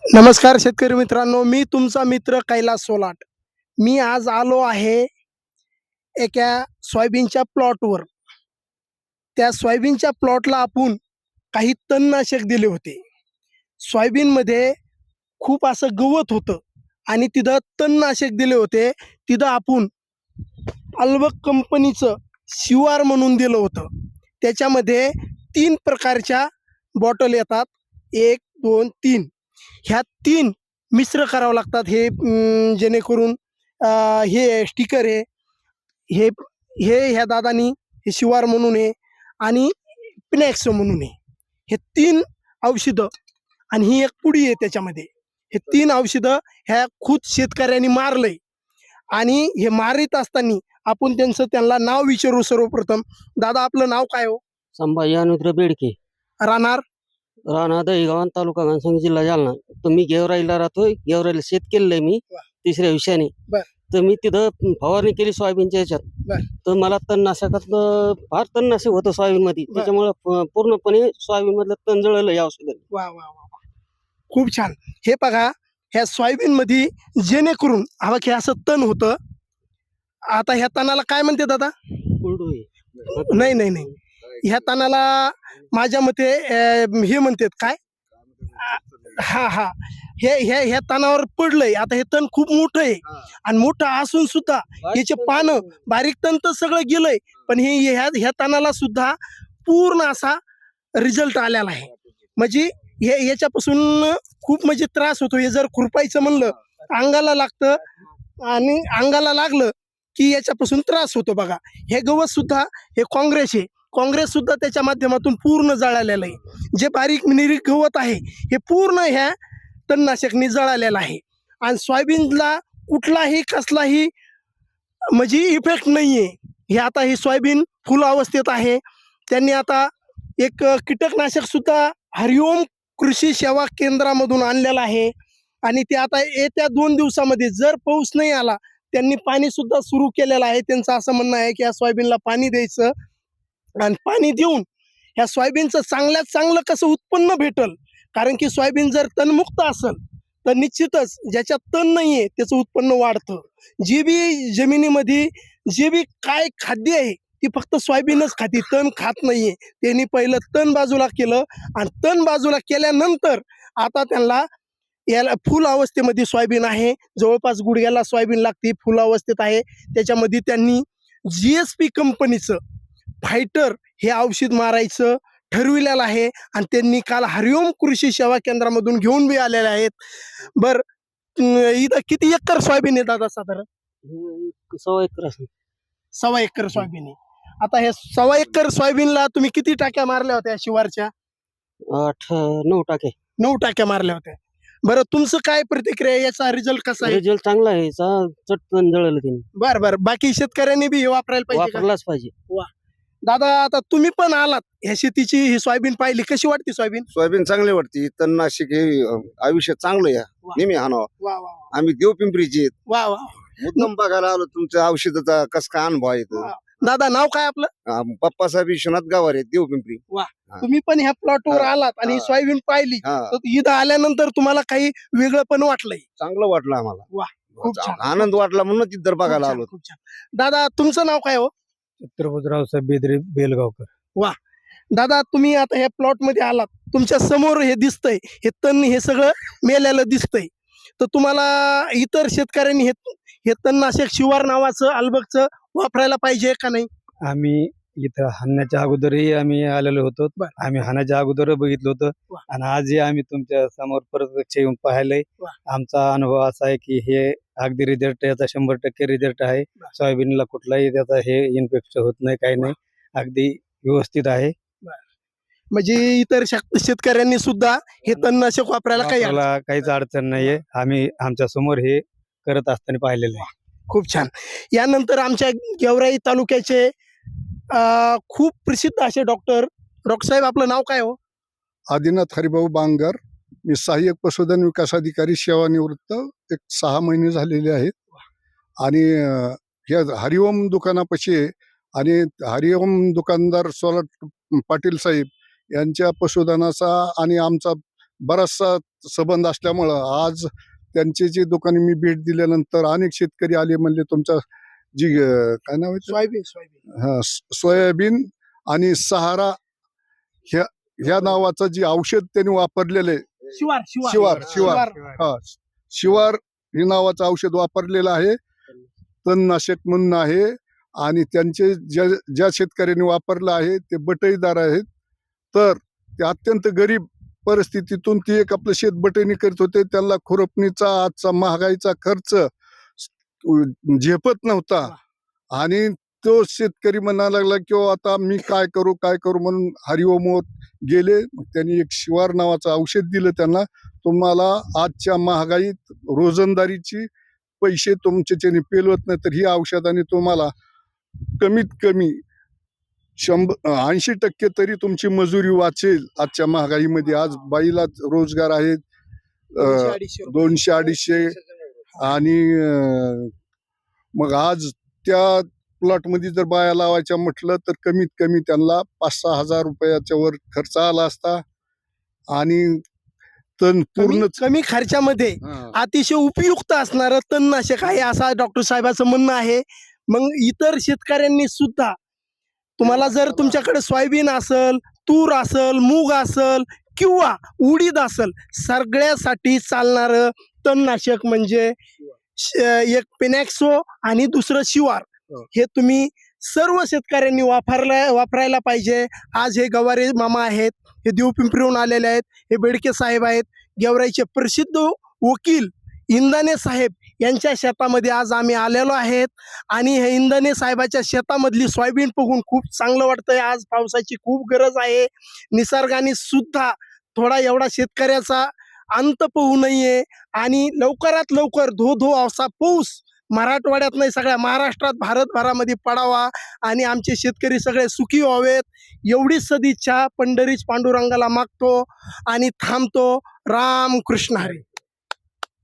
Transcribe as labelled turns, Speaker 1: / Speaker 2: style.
Speaker 1: नमस्कार शेतकरी मित्रांनो, मी तुमचा मित्र कैलास सोलाट. मी आज आलो आहे एका सोयाबीनच्या प्लॉटवर. त्या सोयाबीनच्या प्लॉटला आपण काही तणनाशक दिले होते. सोयाबीनमध्ये खूप असं गवत होतं आणि तिथं तणनाशक दिले होते. तिथं आपण अल्बक कंपनीचं शिवार म्हणून दिलं होतं. त्याच्यामध्ये 3 प्रकारच्या बॉटल येतात. 1, 2, 3 ह्या 3 मिश्र करावं लागतात. हे जेणेकरून हे स्टिकर आहे. हे हे ह्या दादानी हे शिवार म्हणून आहे आणि पिनॅक्स म्हणून आहे. हे 3 औषधं आणि ही एक पुडी आहे त्याच्यामध्ये. हे 3 औषधं ह्या खुद शेतकऱ्यांनी मारलंय आणि हे मारीत असताना आपण त्यांना नाव विचारू सर्वप्रथम. दादा आपलं नाव काय हो?
Speaker 2: संभाजी अनुद्र बेडके,
Speaker 1: राहणार?
Speaker 2: राणा दहीगाव, तालुका घनसंगी, जिल्हा जालना. तर मी गेवराईला राहतोय. गेवराईला शेत केलेलं मी
Speaker 1: वा.
Speaker 2: तिसऱ्या विषयाने.
Speaker 1: बर.
Speaker 2: तर मी तिथं फवारणी केली सोयाबीनच्या ह्याच्यात.
Speaker 1: बर.
Speaker 2: तर मला तणनाशकातलं फार तणनाशक होतं सोयाबीन मध्ये.
Speaker 1: बर.
Speaker 2: त्याच्यामुळे पूर्णपणे सोयाबीन मधलं तण जळलं या औषधाने.
Speaker 1: वा वा वा वा. खूप छान. हे बघा, ह्या सोयाबीन मध्ये जेणेकरून हवा की असं तण होतं. आता ह्या तणाला काय म्हणते दादा?
Speaker 2: उलटू आहे.
Speaker 1: नाही नाही नाही, ह्या तणाला माझ्या मते हे म्हणतात काय, हा हा, हे ह्या ह्या तणावर पडलंय. आता हे तण खूप मोठं आहे आणि मोठं असून सुद्धा याचे पानं बारीक तण तर सगळं गेलंय, पण हे ह्या तणाला सुद्धा पूर्ण असा रिझल्ट आलेला आहे. म्हणजे हे याच्यापासून खूप म्हणजे त्रास होतो. हे जर खुरपायचं म्हणलं अंगाला लागतं आणि अंगाला लागलं की याच्यापासून त्रास होतो. बघा, हे गवत सुद्धा हे काँग्रेस सुद्धा त्याच्या माध्यमातून पूर्ण जळालेलं आहे. जे बारीक निरीक गवत आहे हे पूर्ण ह्या तणनाशकनी जळालेलं आहे आणि सोयाबीनला कुठलाही कसलाही म्हणजे इफेक्ट नाहीये. हे आता ही सोयाबीन फुल अवस्थेत आहे. त्यांनी आता एक कीटकनाशक सुद्धा हरिओम कृषी सेवा केंद्रामधून आणलेलं आहे आणि ते आता येत्या 2 दिवसामध्ये जर पाऊस नाही आला त्यांनी पाणी सुद्धा सुरू केलेलं आहे. त्यांचं असं म्हणणं आहे की या सोयाबीनला पाणी द्यायचं आणि पाणी देऊन ह्या सोयाबीनचं चांगल्यात चांगलं कसं उत्पन्न भेटल. कारण की सोयाबीन जर तणमुक्त असेल तर निश्चितच ज्याच्यात तण नाहीये त्याचं उत्पन्न वाढतं. जी बी जमिनीमध्ये जे बी काय खाद्य आहे ती फक्त सोयाबीनच खाती, तण खात नाहीये. त्यांनी पहिलं तण बाजूला केलं आणि तण बाजूला केल्यानंतर आता त्यांना याला फुल अवस्थेमध्ये सोयाबीन आहे. जवळपास गुडघ्याला सोयाबीन लागते, फुल अवस्थेत आहे. त्याच्यामध्ये त्यांनी GSP कंपनीचं फायटर हे औषध मारायचं ठरविलेलं आहे आणि त्यांनी काल हरिओम कृषी सेवा केंद्रामधून घेऊन बी आलेले आहेत. बर, इथं किती एकर सोयाबीन आहे दादा साधारण?
Speaker 2: 1.25 एकर असेल.
Speaker 1: 1.25 एकर सोयाबीन आहे. आता हे 1.25 एकर सोयाबीनला तुम्ही किती टाक्या मारल्या होत्या शिवारच्या?
Speaker 2: 8-9 टाके.
Speaker 1: 9 टाक्या मारल्या होत्या. बरं, तुमचं काय प्रतिक्रिया आहे? याचा रिझल्ट कसा आहे?
Speaker 2: रिझल्ट चांगला आहे. चटकन जळलं त्यांनी.
Speaker 1: बरं, बाकी शेतकऱ्यांनी बी हे वापरायला पाहिजे का?
Speaker 2: वापरलाच पाहिजे.
Speaker 1: दादा आता तुम्ही पण आलात ह्या शेतीची ही सोयाबीन पाहिली, कशी वाटते सोयाबीन?
Speaker 3: सोयाबीन चांगली वाटते. तणनाशक हे आयुष्य चांगलं या
Speaker 1: वा.
Speaker 3: नेहमी हाणावं.
Speaker 1: वा वा
Speaker 3: आम्ही देवपिंपरीचे
Speaker 1: वा वा.
Speaker 3: मुद्दाम बघायला आलो तुमच्या औषधाचा कस काय अनुभव येतो.
Speaker 1: वा. दादा नाव काय आपलं?
Speaker 3: पप्पासाहेब विश्वनाथ गावारे, देवपिंपरी.
Speaker 1: तुम्ही पण ह्या प्लॉटवर
Speaker 3: हा.
Speaker 1: आलात आणि ही
Speaker 3: हा.
Speaker 1: सोयाबीन पाहिली,
Speaker 3: हा,
Speaker 1: तर इथं आल्यानंतर तुम्हाला काही वेगळं पण वाटलंय?
Speaker 3: चांगलं वाटलं आम्हाला.
Speaker 1: वा. खूप छान.
Speaker 3: आनंद वाटला म्हणून तिथं
Speaker 1: खूप
Speaker 3: बघायला
Speaker 1: छान,
Speaker 3: आलो.
Speaker 1: खूप छान. दादा तुमचं नाव काय हो?
Speaker 4: छत्रपतीराव साहेब बेदरे बेलगावकर.
Speaker 1: दादा तुम्ही आता ह्या प्लॉट मध्ये आलात, तुमच्या समोर हे दिसतंय, हे तण हे सगळं मेलेलं दिसतंय. तर तुम्हाला इतर शेतकऱ्यांनी हे तणनाशक शिवार नावाचं अल्बकचं वापरायला पाहिजे का नाही?
Speaker 4: आम्ही इथं हाणण्याच्या अगोदरही आम्ही आलेलो होतो.
Speaker 1: बर.
Speaker 4: आम्ही हाणाच्या अगोदर बघितलं होतं
Speaker 1: वा.
Speaker 4: आणि आजही आम्ही तुमच्या समोर प्रत्यक्ष येऊन पाहिलंय.
Speaker 1: वा.
Speaker 4: आमचा अनुभव असा आहे की हे अगदी रिझल्ट याचा 100% रिझल्ट आहे.
Speaker 1: वा.
Speaker 4: सोयाबीनला कुठलाही त्याचा हे इन्फेक्शन होत नाही, काही नाही, अगदी व्यवस्थित आहे.
Speaker 1: म्हणजे इतर शेतकऱ्यांनी सुद्धा हे तणनाशक वापरायला काही
Speaker 4: वापरायला काहीच अडचण नाहीये. आम्ही आमच्या समोर हे करत असताना पाहिलेलं आहे.
Speaker 1: खूप छान. यानंतर आमच्या गेवराई तालुक्याचे खूप प्रसिद्ध असे डॉक्टर साहेब आपलं नाव काय हो?
Speaker 5: आदिनाथ हरिभाऊ बांगर. मी सहाय्यक पशुधन विकास अधिकारी सेवानिवृत्त 6 महिने झालेले आहेत आणि ह्या हरिओम दुकानापाशी आहे आणि हरिओम दुकानदार सोलाट पाटील साहेब यांच्या पशुधनाचा आणि आमचा बराचसा संबंध असल्यामुळं आज त्यांचे जे दुकाने मी भेट दिल्यानंतर अनेक शेतकरी आले, म्हणले तुमचा जी काय नाव आहे
Speaker 1: सोयाबीन
Speaker 5: हा सोयाबीन आणि सहारा ह्या नावाचं जे औषध त्यांनी वापरलेलं आहे, शिवार हा शिवार हे नावाचं औषध वापरलेलं आहे, तणनाशक म्हणून आहे. आणि त्यांचे ज्या शेतकऱ्यांनी वापरलं आहे ते बटईदार आहेत, तर ते अत्यंत गरीब परिस्थितीतून ती एक आपलं शेत बटईने करीत होते. त्यांना खुरपणीचा आजचा महागाईचा खर्च झेपत नव्हता आणि तो शेतकरी म्हणायला लागला की आता मी काय करू म्हणून हरिओमवर गेले. मग त्यांनी एक शिवार नावाचं औषध दिलं त्यांना. तुम्हाला आजच्या महागाईत रोजंदारीची पैसे तुमचे पेलवत नाही, तर ही औषधाने तुम्हाला कमीत कमी 80% तरी तुमची मजुरी वाचेल. आजच्या महागाईमध्ये आज बाईला रोजगार आहेत 200-250 आणि मग आज त्या प्लॉटमध्ये जर बाया लावायच्या म्हटलं तर कमीत कमी त्यांना 5-6 हजार रुपयाच्या वर खर्च आला असता. आणि तण पूर्ण
Speaker 1: कमी खर्चामध्ये अतिशय उपयुक्त असणारं तणनाशक आहे असं डॉक्टर साहेबांचं म्हणणं आहे. मग इतर शेतकऱ्यांनी सुद्धा तुम्हाला जर तुमच्याकडे सोयाबीन असेल, तूर असेल, मूग असेल किंवा उडीद असेल, सगळ्यासाठी चालणारं तणनाशक म्हणजे एक पेनॅक्सो आणि दुसरं शिवार. हे तुम्ही सर्व शेतकऱ्यांनी वापरायला पाहिजे. आज हे गवारे मामा आहेत, हे देवपिंपरीहून आलेले आहेत, हे बेडके साहेब आहेत, गेवराईचे प्रसिद्ध वकील इंदाने साहेब यांच्या शेतामध्ये आज आम्ही आलेलो आहेत. आणि हे इंदाने साहेबाच्या शेतामधली सोयाबीन बघून खूप चांगलं वाटतंय. आज पावसाची खूप गरज आहे. निसर्गाने सुद्धा थोडा एवढा शेतकऱ्याचा अंत पाहू नये आणि लवकरात लवकर धो असा पाऊस मराठवाड्यात नाही सगळ्या महाराष्ट्रात भारतभरामध्ये पडावा आणि आमचे शेतकरी सगळे सुखी व्हावेत, एवढीच सदिच्छा पंढरीच पांडुरंगाला मागतो आणि थांबतो. राम कृष्ण हरी.